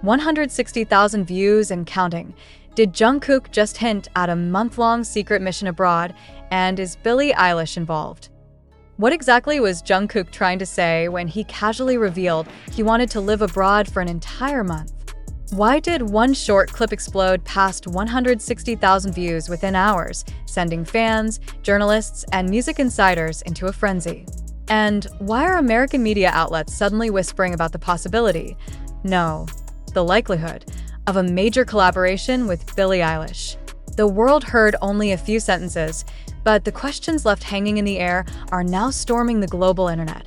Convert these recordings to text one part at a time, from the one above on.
160,000 views and counting. Did Jungkook just hint at a month-long secret mission abroad, and is Billie Eilish involved? What exactly was Jungkook trying to say when he casually revealed he wanted to live abroad for an entire month? Why did one short clip explode past 160,000 views within hours, sending fans, journalists, and music insiders into a frenzy? And why are American media outlets suddenly whispering about the possibility, no, the likelihood, of a major collaboration with Billie Eilish? The world heard only a few sentences, but the questions left hanging in the air are now storming the global internet.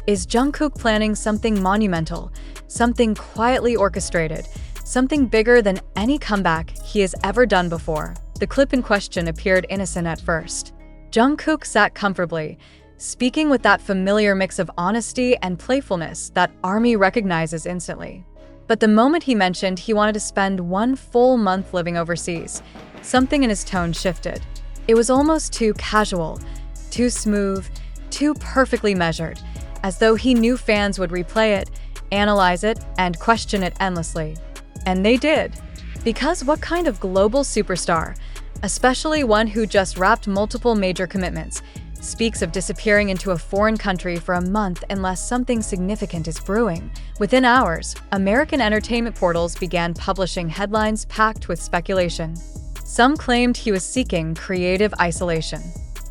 Is Jungkook planning something monumental, something quietly orchestrated, something bigger than any comeback he has ever done before? The clip in question appeared innocent at first. Jungkook sat comfortably, speaking with that familiar mix of honesty and playfulness that ARMY recognizes instantly. But the moment he mentioned he wanted to spend one full month living overseas, something in his tone shifted. It was almost too casual, too smooth, too perfectly measured, as though he knew fans would replay it, analyze it, and question it endlessly. And they did. Because what kind of global superstar, especially one who just wrapped multiple major commitments, speaks of disappearing into a foreign country for a month unless something significant is brewing? Within hours, American entertainment portals began publishing headlines packed with speculation. Some claimed he was seeking creative isolation.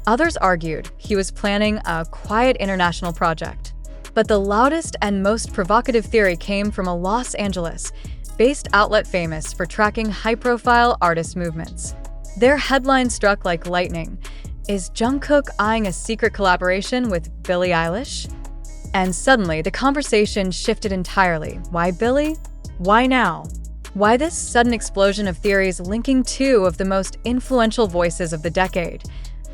Others argued he was planning a quiet international project. But the loudest and most provocative theory came from a Los Angeles-based outlet famous for tracking high-profile artist movements. Their headline struck like lightning. Is Jungkook eyeing a secret collaboration with Billie Eilish? And suddenly, the conversation shifted entirely. Why Billie? Why now? Why this sudden explosion of theories linking two of the most influential voices of the decade?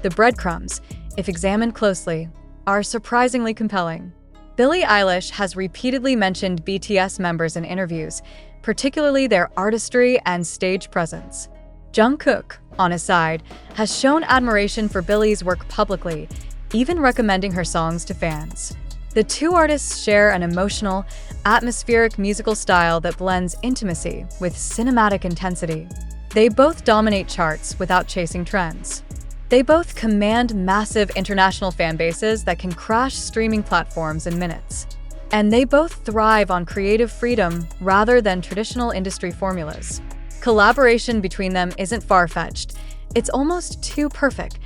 The breadcrumbs, if examined closely, are surprisingly compelling. Billie Eilish has repeatedly mentioned BTS members in interviews, particularly their artistry and stage presence. Jungkook, on his side, has shown admiration for Billie's work publicly, even recommending her songs to fans. The two artists share an emotional, atmospheric musical style that blends intimacy with cinematic intensity. They both dominate charts without chasing trends. They both command massive international fan bases that can crash streaming platforms in minutes. And they both thrive on creative freedom rather than traditional industry formulas. Collaboration between them isn't far-fetched. It's almost too perfect.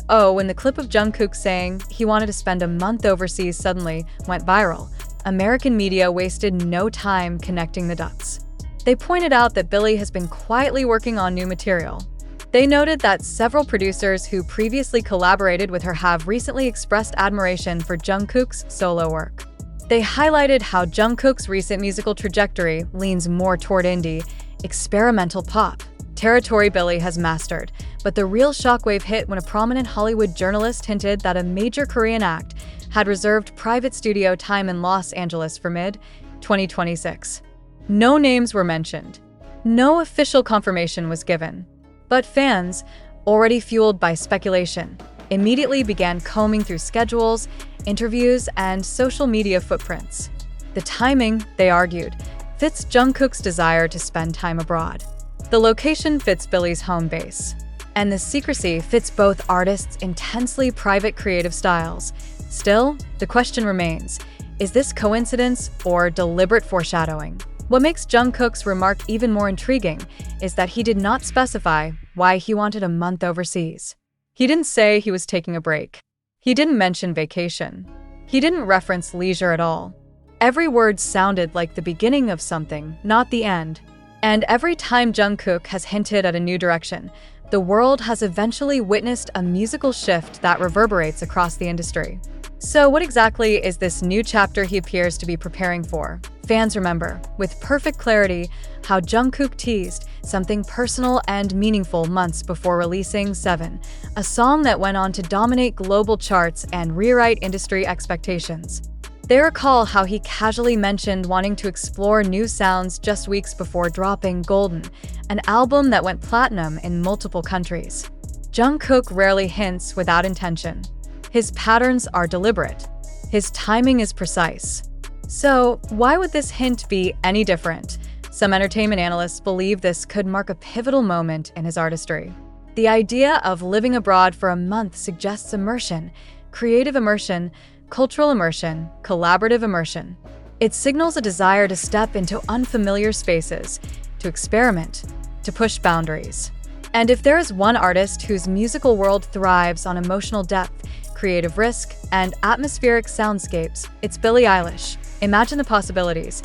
When the clip of Jungkook saying he wanted to spend a month overseas suddenly went viral, American media wasted no time connecting the dots. They pointed out that Billie has been quietly working on new material. They noted that several producers who previously collaborated with her have recently expressed admiration for Jungkook's solo work. They highlighted how Jungkook's recent musical trajectory leans more toward indie, experimental pop territory Billie has mastered, but the real shockwave hit when a prominent Hollywood journalist hinted that a major Korean act had reserved private studio time in Los Angeles for mid-2026. No names were mentioned. No official confirmation was given. But fans, already fueled by speculation, immediately began combing through schedules, interviews, and social media footprints. The timing, they argued, fits Jungkook's desire to spend time abroad. The location fits Billie's home base. And the secrecy fits both artists' intensely private creative styles. Still, the question remains, is this coincidence or deliberate foreshadowing? What makes Jungkook's remark even more intriguing is that he did not specify why he wanted a month overseas. He didn't say he was taking a break. He didn't mention vacation. He didn't reference leisure at all. Every word sounded like the beginning of something, not the end. And every time Jungkook has hinted at a new direction, the world has eventually witnessed a musical shift that reverberates across the industry. So what exactly is this new chapter he appears to be preparing for? Fans remember, with perfect clarity, how Jungkook teased something personal and meaningful months before releasing 7, a song that went on to dominate global charts and rewrite industry expectations. They recall how he casually mentioned wanting to explore new sounds just weeks before dropping Golden, an album that went platinum in multiple countries. Jungkook rarely hints without intention. His patterns are deliberate. His timing is precise. So, why would this hint be any different? Some entertainment analysts believe this could mark a pivotal moment in his artistry. The idea of living abroad for a month suggests immersion, creative immersion, cultural immersion, collaborative immersion. It signals a desire to step into unfamiliar spaces, to experiment, to push boundaries. And if there is one artist whose musical world thrives on emotional depth, creative risk, and atmospheric soundscapes, it's Billie Eilish. Imagine the possibilities.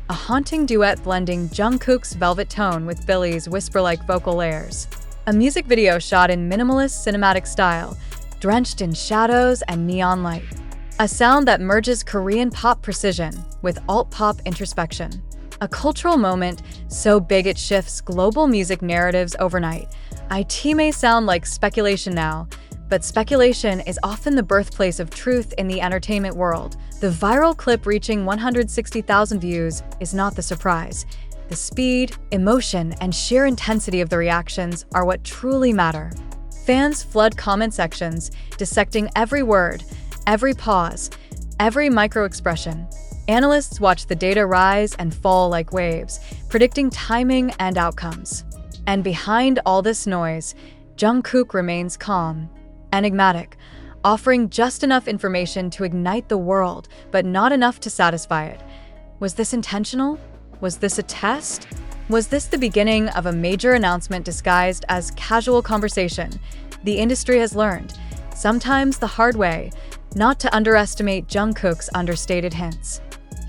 A haunting duet blending Jungkook's velvet tone with Billie's whisper-like vocal layers. A music video shot in minimalist cinematic style, drenched in shadows and neon light. A sound that merges Korean pop precision with alt-pop introspection. A cultural moment so big it shifts global music narratives overnight. It may sound like speculation now, but speculation is often the birthplace of truth in the entertainment world. The viral clip reaching 160,000 views is not the surprise. The speed, emotion, and sheer intensity of the reactions are what truly matter. Fans flood comment sections, dissecting every word, every pause, every micro-expression. Analysts watch the data rise and fall like waves, predicting timing and outcomes. And behind all this noise, Jungkook remains calm, enigmatic, offering just enough information to ignite the world, but not enough to satisfy it. Was this intentional? Was this a test? Was this the beginning of a major announcement disguised as casual conversation? The industry has learned, sometimes the hard way, not to underestimate Jungkook's understated hints.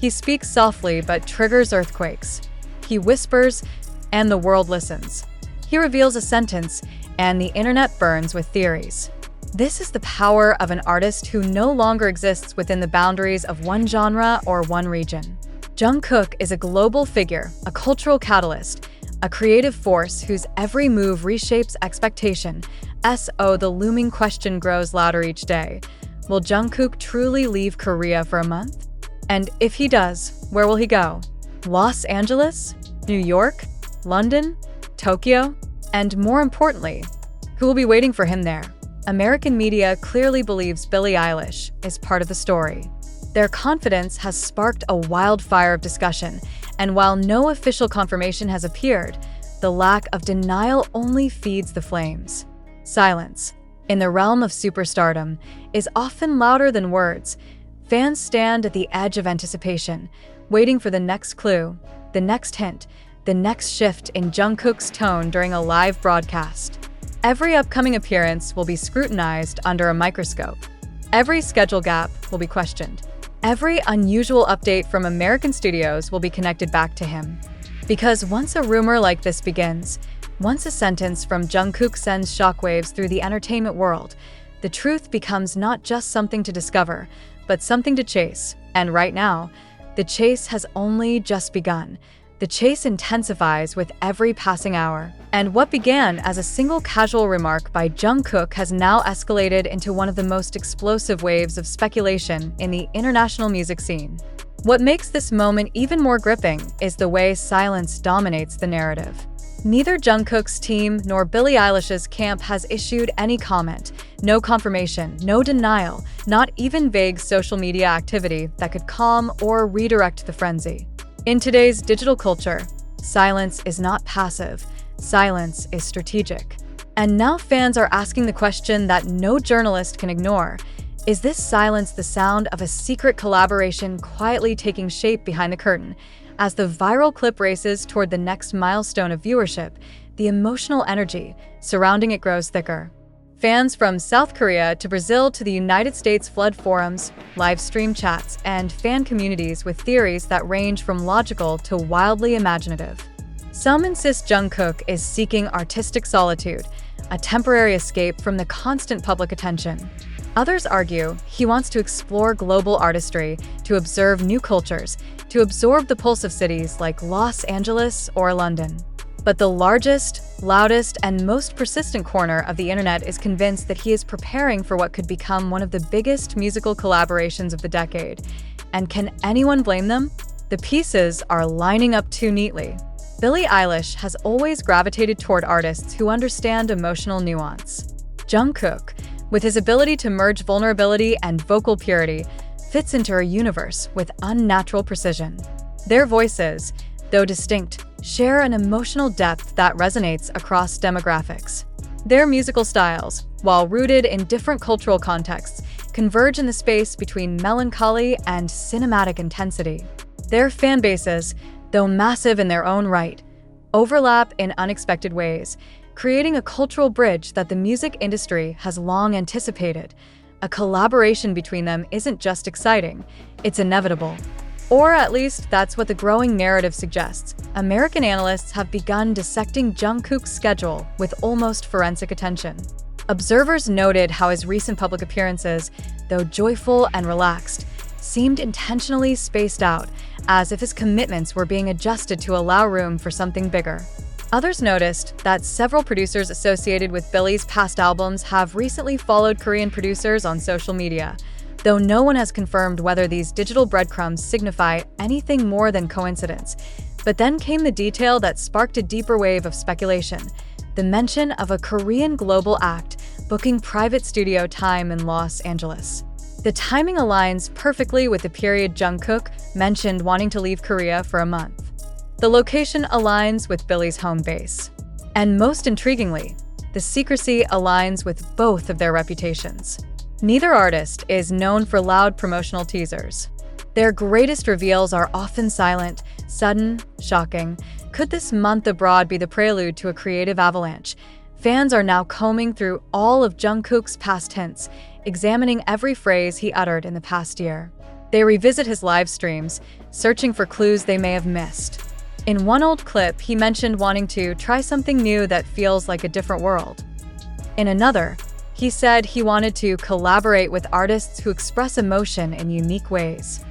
He speaks softly but triggers earthquakes. He whispers, and the world listens. He reveals a sentence, and the internet burns with theories. This is the power of an artist who no longer exists within the boundaries of one genre or one region. Jungkook is a global figure, a cultural catalyst, a creative force whose every move reshapes expectation. The looming question grows louder each day. Will Jungkook truly leave Korea for a month? And if he does, where will he go? Los Angeles? New York? London? Tokyo? And more importantly, who will be waiting for him there? American media clearly believes Billie Eilish is part of the story. Their confidence has sparked a wildfire of discussion, and while no official confirmation has appeared, the lack of denial only feeds the flames. Silence, in the realm of superstardom, is often louder than words. Fans stand at the edge of anticipation, waiting for the next clue, the next hint, the next shift in Jungkook's tone during a live broadcast. Every upcoming appearance will be scrutinized under a microscope. Every schedule gap will be questioned. Every unusual update from American studios will be connected back to him. Because once a rumor like this begins, once a sentence from Jungkook sends shockwaves through the entertainment world, the truth becomes not just something to discover, but something to chase. And right now, the chase has only just begun. The chase intensifies with every passing hour. And what began as a single casual remark by Jungkook has now escalated into one of the most explosive waves of speculation in the international music scene. What makes this moment even more gripping is the way silence dominates the narrative. Neither Jungkook's team nor Billie Eilish's camp has issued any comment, no confirmation, no denial, not even vague social media activity that could calm or redirect the frenzy. In today's digital culture, silence is not passive, silence is strategic. And now fans are asking the question that no journalist can ignore. Is this silence the sound of a secret collaboration quietly taking shape behind the curtain? As the viral clip races toward the next milestone of viewership, the emotional energy surrounding it grows thicker. Fans from South Korea to Brazil to the United States flood forums, live stream chats, and fan communities with theories that range from logical to wildly imaginative. Some insist Jungkook is seeking artistic solitude, a temporary escape from the constant public attention. Others argue he wants to explore global artistry, to observe new cultures, to absorb the pulse of cities like Los Angeles or London. But the largest, loudest, and most persistent corner of the internet is convinced that he is preparing for what could become one of the biggest musical collaborations of the decade. And can anyone blame them? The pieces are lining up too neatly. Billie Eilish has always gravitated toward artists who understand emotional nuance. Jungkook, with his ability to merge vulnerability and vocal purity, fits into her universe with unnatural precision. Their voices, though distinct, share an emotional depth that resonates across demographics. Their musical styles, while rooted in different cultural contexts, converge in the space between melancholy and cinematic intensity. Their fan bases, though massive in their own right, overlap in unexpected ways, creating a cultural bridge that the music industry has long anticipated. A collaboration between them isn't just exciting, it's inevitable. Or at least that's what the growing narrative suggests. American analysts have begun dissecting Jungkook's schedule with almost forensic attention. Observers noted how his recent public appearances, though joyful and relaxed, seemed intentionally spaced out, as if his commitments were being adjusted to allow room for something bigger. Others noticed that several producers associated with Billie's past albums have recently followed Korean producers on social media, though no one has confirmed whether these digital breadcrumbs signify anything more than coincidence. But then came the detail that sparked a deeper wave of speculation: the mention of a Korean global act booking private studio time in Los Angeles. The timing aligns perfectly with the period Jungkook mentioned wanting to leave Korea for a month. The location aligns with Billie's home base. And most intriguingly, the secrecy aligns with both of their reputations. Neither artist is known for loud promotional teasers. Their greatest reveals are often silent, sudden, shocking. Could this month abroad be the prelude to a creative avalanche? Fans are now combing through all of Jungkook's past hints, examining every phrase he uttered in the past year. They revisit his live streams, searching for clues they may have missed. In one old clip, he mentioned wanting to try something new that feels like a different world. In another, he said he wanted to collaborate with artists who express emotion in unique ways.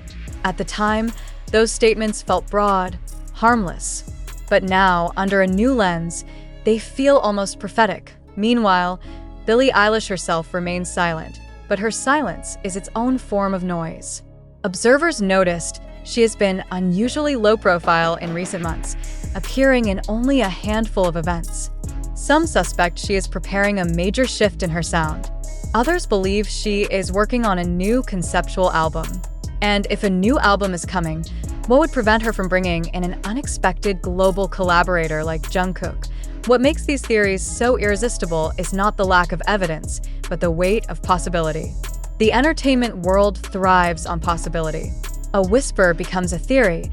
At the time, those statements felt broad, harmless. But now, under a new lens, they feel almost prophetic. Meanwhile, Billie Eilish herself remains silent, but her silence is its own form of noise. Observers noticed she has been unusually low profile in recent months, appearing in only a handful of events. Some suspect she is preparing a major shift in her sound. Others believe she is working on a new conceptual album. And if a new album is coming, what would prevent her from bringing in an unexpected global collaborator like Jungkook? What makes these theories so irresistible is not the lack of evidence, but the weight of possibility. The entertainment world thrives on possibility. A whisper becomes a theory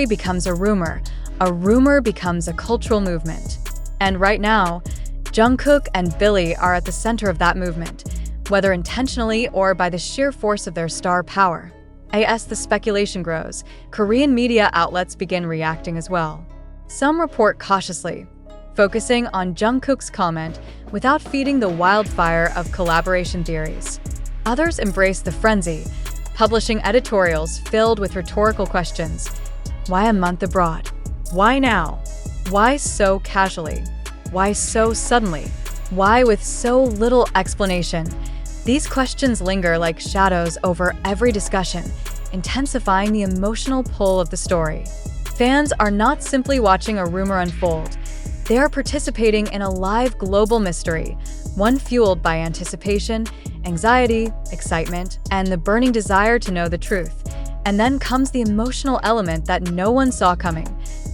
becomes a rumor becomes a cultural movement. And right now, Jungkook and Billie are at the center of that movement, whether intentionally or by the sheer force of their star power. As the speculation grows, Korean media outlets begin reacting as well. Some report cautiously, focusing on Jungkook's comment without feeding the wildfire of collaboration theories. Others embrace the frenzy, publishing editorials filled with rhetorical questions. Why a month abroad? Why now? Why so casually? Why so suddenly? Why with so little explanation? These questions linger like shadows over every discussion, intensifying the emotional pull of the story. Fans are not simply watching a rumor unfold. They are participating in a live global mystery, one fueled by anticipation, anxiety, excitement, and the burning desire to know the truth. And then comes the emotional element that no one saw coming.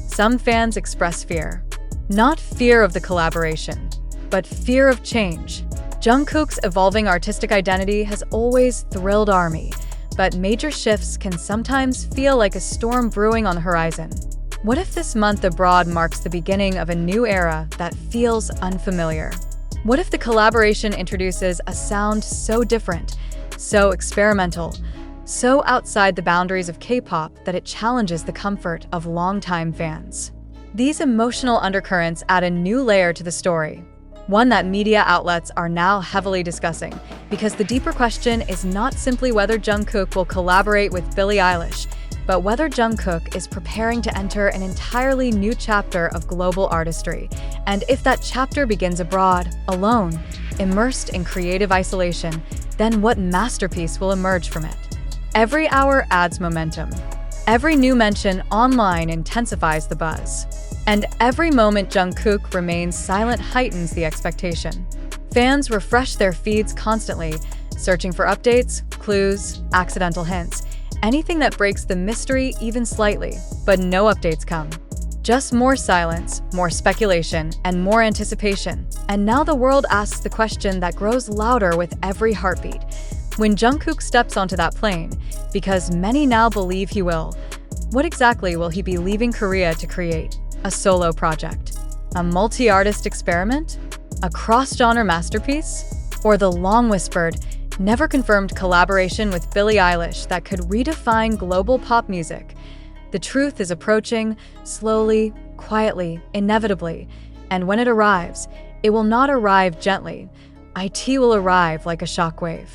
Some fans express fear. Not fear of the collaboration, but fear of change. Jungkook's evolving artistic identity has always thrilled ARMY, but major shifts can sometimes feel like a storm brewing on the horizon. What if this month abroad marks the beginning of a new era that feels unfamiliar? What if the collaboration introduces a sound so different, so experimental, so outside the boundaries of K-pop that it challenges the comfort of longtime fans? These emotional undercurrents add a new layer to the story, one that media outlets are now heavily discussing, because the deeper question is not simply whether Jungkook will collaborate with Billie Eilish, but whether Jungkook is preparing to enter an entirely new chapter of global artistry, and if that chapter begins abroad, alone, immersed in creative isolation, then what masterpiece will emerge from it? Every hour adds momentum. Every new mention online intensifies the buzz. And every moment Jungkook remains silent heightens the expectation. Fans refresh their feeds constantly, searching for updates, clues, accidental hints, anything that breaks the mystery even slightly, but no updates come. Just more silence, more speculation, and more anticipation. And now the world asks the question that grows louder with every heartbeat. When Jungkook steps onto that plane, because many now believe he will, what exactly will he be leaving Korea to create? A solo project? A multi-artist experiment? A cross-genre masterpiece? Or the long-whispered, never-confirmed collaboration with Billie Eilish that could redefine global pop music? The truth is approaching, slowly, quietly, inevitably, and when it arrives, it will not arrive gently. It will arrive like a shockwave.